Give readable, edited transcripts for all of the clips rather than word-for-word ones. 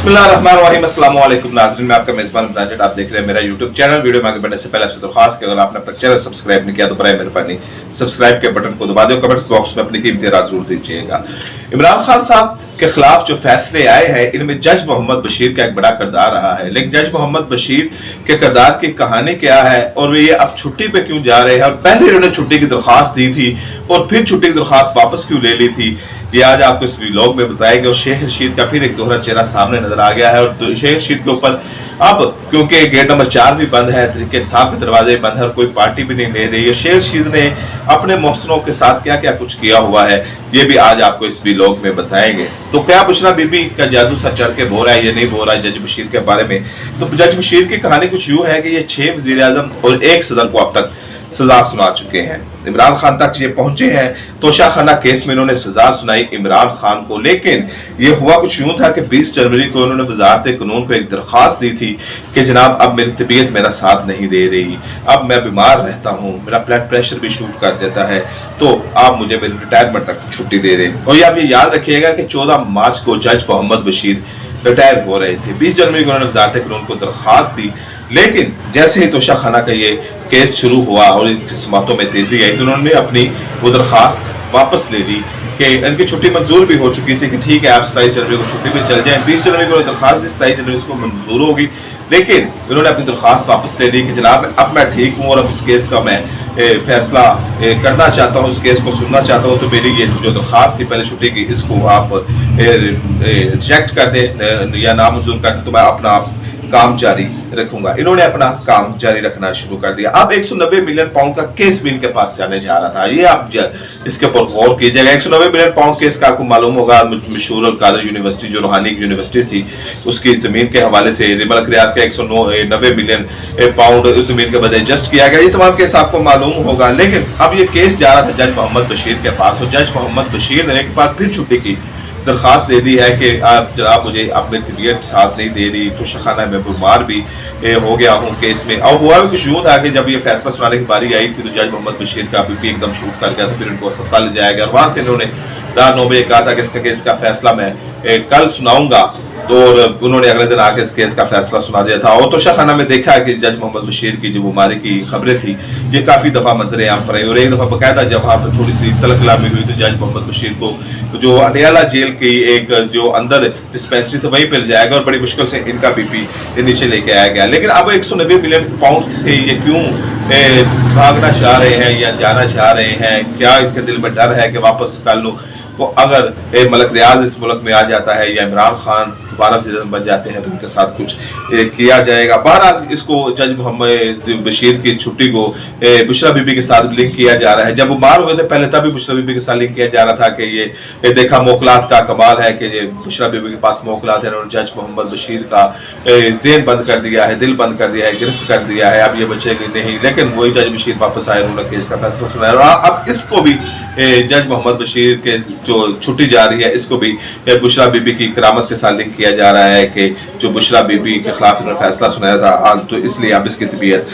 बिस्मिल्लाहिर्रहमानिर्रहीम, अस्सलाम वालेकुम नाज़रीन, मैं आपका मेज़बान रमज़ान। आप देख रहे हैं मेरा यूट्यूब चैनल। वीडियो में आगे बढ़ने से पहले आपसे दरख्वास्त कि अगर आपने अब तक चैनल सब्सक्राइब नहीं किया तो बराए मेहरबानी सब्सक्राइब के बटन को दबा दो। कमेंट्स बॉक्स में अपनी कीमती राय जरूर दीजिएगा। इमरान खान साहब के खिलाफ जो फैसले आए हैं इनमें जज मोहम्मद बशीर का एक बड़ा किरदार रहा है, लेकिन जज मोहम्मद बशीर के किरदार की कहानी क्या है और वे ये अब छुट्टी पे क्यों जा रहे हैं, और पहले इन्होंने छुट्टी की दरख्वास्त दी थी और फिर छुट्टी की दरख्वास्त वापस क्यों ले ली थी, ये आज आपको इस व्लॉग में बताएगा। और शेख रशीद का फिर एक दोहरा चेहरा सामने नजर आ गया है और शेख रशीद के ऊपर अब क्योंकि गेट नंबर 4 भी बंद है, तहरीक इंसाफ के दरवाजे बंद है और कोई पार्टी भी नहीं ले रही है, शेख रशीद ने अपने मोहसिनों के साथ क्या क्या कुछ किया हुआ है ये भी आज आपको इस व्लॉग में बताएंगे। तो क्या बुशरा बीबी का जादू सा चढ़ के बोल रहा है, ये नहीं बोल रहा है जज बशीर के बारे में। तो जज बशीर की कहानी कुछ यूं है कि ये 6 वज़ीर-ए-आज़म और 1 सदर को अब तक सजा सुना चुके हैं। इमरान खान तक ये पहुंचे हैं, तोशाखाना केस में इन्होंने सजा सुनाई इमरान खान को, लेकिन ये हुआ कुछ यूं था कि 20 जनवरी को उन्होंने वज़ारत कानून को एक दरख्वास्त दी थी कि जनाब अब मेरी तबीयत मेरा साथ नहीं दे रही, अब मैं बीमार रहता हूँ, मेरा ब्लड प्रेशर भी शूट कर देता है, तो आप मुझे मेरी रिटायरमेंट तक छुट्टी दे रहे हैं। और ये आप ये याद रखिएगा कि 14 मार्च को जज मोहम्मद बशीर रिटायर हो रहे थे। 20 जनवरी को उन्होंने वज़ारत कानून को दरख्वास्त दी, लेकिन जैसे ही तोशाखाना का ये केस शुरू हुआ और इनकी समातों में तेजी आई तो उन्होंने अपनी वो दरख्वास्त वापस ले ली कि इनकी छुट्टी मंजूर भी हो चुकी थी कि ठीक है आप 27 जनवरी को छुट्टी पे चल जाएं। 20 जनवरी को दरख्वास्त दी, 27 जनवरी को मंजूर होगी, लेकिन इन्होंने अपनी दरख्वास्त वापस ले ली कि जनाब अब मैं ठीक हूँ और अब इस केस का मैं फैसला करना चाहता हूँ, इस केस को सुनना चाहता हूँ, तो मेरी ये जो दरख्वास्त थी पहले छुट्टी की इसको आप रिजेक्ट कर दें या नामंजूर कर दें, तो मैं अपना काम जारी रखूंगा। इन्होंने अपना काम जारी रखना शुरू कर दिया। अब 190 मिलियन पाउंड का केस भी इनके पास जाने जा रहा था, ये आप इसके ऊपर गौर कीजिएगा। 190 मिलियन पाउंड केस का आपको मालूम होगा मशहूर कादर यूनिवर्सिटी जो रूहानी यूनिवर्सिटी थी उसकी जमीन के हवाले से मलक रियाज का 190 मिलियन पाउंड उस जमीन के बदले एडजस्ट किया गया, ये तमाम केस आपको मालूम होगा। लेकिन अब ये केस जा रहा था जज मोहम्मद बशीर के पास और जज मोहम्मद बशीर ने एक बार फिर छुट्टी की दरख्वास्त दे दी है कि आप जनाब मुझे अब मेरी तबीयत साथ नहीं दे रही, तो शखाना में बीमार भी हो गया हूँ केस में। और हुआ भी कुछ यूँ था कि जब ये फैसला सुनाने की बारी आई थी तो जज मोहम्मद बशीर का बीपी एकदम शूट कर गया था, फिर उनको अस्पताल ले जाया गया और वहाँ से इन्होंने रात 9 बजे कहा था कि इसका केस का फैसला मैं कल सुनाऊंगा, और उन्होंने अगले दिन आके इस केस का फैसला सुना दिया था। और तोशाखाना में देखा है कि जज मोहम्मद बशीर की जो बीमारी की खबरें थी ये काफ़ी दफ़ा मंजर आम पर आई और एक दफ़ा बाकायदा जब वहाँ पर थोड़ी सी तलकलामी हुई तो जज मोहम्मद बशीर को जो अडियाला जेल की एक जो अंदर डिस्पेंसरी थी वहीं पर ले जाया गया और बड़ी मुश्किल से इनका बीपी नीचे लेके आया गया। लेकिन अब 190 मिलियन पाउंड से ये क्यों भागना चाह रहे हैं या जाना चाह रहे हैं, क्या इनके दिल में डर है कि वापस कल को अगर मलक रियाज इस मुल्क में आ जाता है या इमरान खान दोबारा वज़ीर-ए-आज़म बन जाते हैं तो उनके साथ कुछ किया जाएगा। बहरहाल इसको जज मोहम्मद बशीर की छुट्टी को बुशरा बीबी के साथ लिंक किया जा रहा है। जब वो मार हुए थे पहले तभी बुशरा बीबी के साथ लिंक किया जा रहा था कि ये देखा मोकलात का कमाल है कि ये बुशरा बीबी के पास मोकलात है, उन्होंने जज मोहम्मद बशीर का जेन बंद कर दिया है, दिल बंद कर दिया है, गिरफ्त कर दिया है, अब ये बचेगी नहीं। लेकिन वही जज बशीर वापस आए, उन्होंने केस का फैसला सुनाया और अब इसको भी जज मोहम्मद बशीर के जो छुट्टी जा रही है इसको भी बुशरा बीबी की करामत के साथ लिंक किया जा रहा है कि जो बुशरा बीबी के खिलाफ इन्होंने फैसला सुनाया था आज, तो इसलिए अब इसकी तबीयत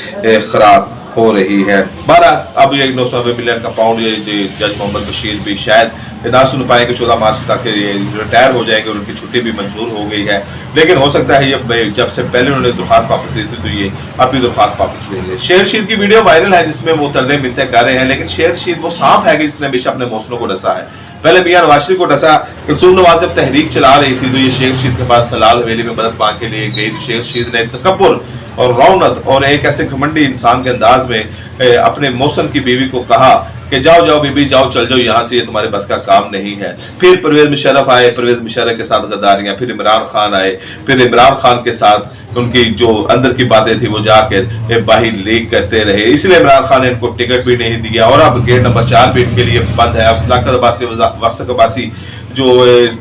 खराब हो रही है। 12 अब ये 990 मिलियन का पाउंड ये जज मोहम्मद बशीर भी शायद ना सुन पाए कि 14 मार्च तक ये रिटायर हो जाएंगे और उनकी छुट्टी भी मंजूर हो गई है, लेकिन हो सकता है ये जब से पहले उन्होंने दरख्वास्त वापस ली थी तो ये अभी दरख्वास्त वापस ले ले। शेर रशीद की वीडियो वायरल है जिसमें वो तरले मिलते कर रहे हैं, लेकिन शेर रशीद वो सांप है कि जिसने हमेशा अपने मौसलों को डसा है। पहले मियां नवाज शरीफ को डसा, कुलसूम नवाज जब तहरीक चला रही थी तो ये शेख रशीद के पास लाल हवेली में मदद मांग के लिए गई तो शेख रशीद ने तकब्बुर और रौनक और एक ऐसे घमंडी इंसान के अंदाज में अपने मौसन की बीवी को कहा कि जाओ जाओ बीबी जाओ चल जाओ यहाँ से, ये तुम्हारे बस का काम नहीं है। फिर परवेज मुशर्रफ आए, परवेज मुशर्रफ के साथ गद्दारियाँ, फिर इमरान खान आए, फिर इमरान खान के साथ उनकी जो अंदर की बातें थी वो जाकर बाहर लीक करते रहे, इसलिए इमरान खान ने इनको टिकट भी नहीं दिया और अब गेट नंबर 4 भी इनके लिए बंद है। सदाकत अब्बासी वासक अब्बासी जो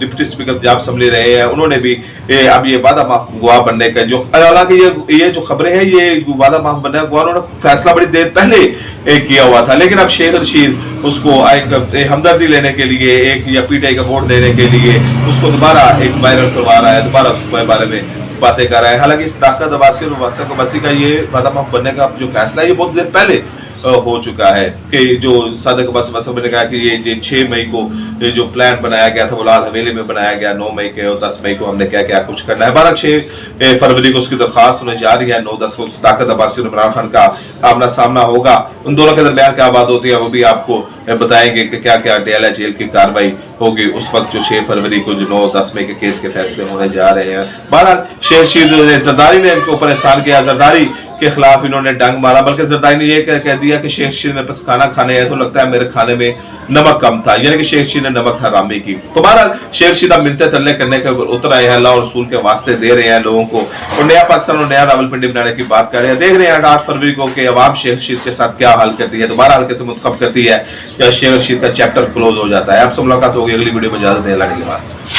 डिप्टी स्पीकर पंजाब असेंबली रहे हैं उन्होंने भी अब ये वादा माफ गवाह बनने का जो, हालांकि ये जो खबरें हैं ये वादा माफ बनने का गवाह उन्होंने फैसला बड़ी देर पहले किया हुआ था, लेकिन अब शेख रशीद उसको एक हमदर्दी लेने के लिए एक या पीटीआई का वोट देने के लिए उसको दोबारा एक वायरल करवा रहा है, दोबारा उसके बारे में बातें कर रहा है। हालांकि सदाकत अब्बासी और वासक अब्बासी का ये वादा माफ बनने का जो फैसला है ये बहुत देर पहले हो चुका है कि जो सादिक अब्बास असद ने कहा कि ये 6 मई को ये जो प्लान बनाया गया था वो लाल हवेली में बनाया गया, 9 मई के और 10 मई को हमने क्या क्या कुछ करना है। 12-6 फरवरी को उसकी दरख्वास्त होने जा रही है, 9-10 को सदाकत अब्बासी और इमरान खान का आमना सामना होगा। उन दोनों के दरमियान क्या बात होती है वो भी आपको बताएंगे कि क्या क्या DLH जेल की कार्रवाई होगी उस वक्त जो 6 फरवरी को जो 9-10 मई के केस के फैसले होने जा रहे हैं। बहरहाल शेख रशीद जरदारी ने इनके ऊपर एहसान किया, जरदारी के खिलाफ इन्होंने डंग मारा, बल्कि जरदारी ने यह कह दिया कि शेख रशीद मेरे पास खाना खाने आए तो लगता है मेरे खाने में नमक कम था, यानी कि शेख रशीद ने नमक हरामी की। तो बहरहाल शेख रशीद अब मिलते तल्ले करने के उतर आए हैं, अल्लाह और रसूल के वास्ते दे रहे हैं लोगों को और नया पाकिस्तान और नया रावलपिंडी बनाने की बात कर रहे हैं। देख रहे हैं 8 फरवरी को कि अवाम शेख रशीद के साथ क्या हाल करती है, दोबारा हल्के से मुंतखब करती है या शेख रशीद का चैप्टर क्लोज हो जाता है। आपसे मुलाकात होगी अगली वीडियो में, इजाजत दें, अल्लाह के बाद।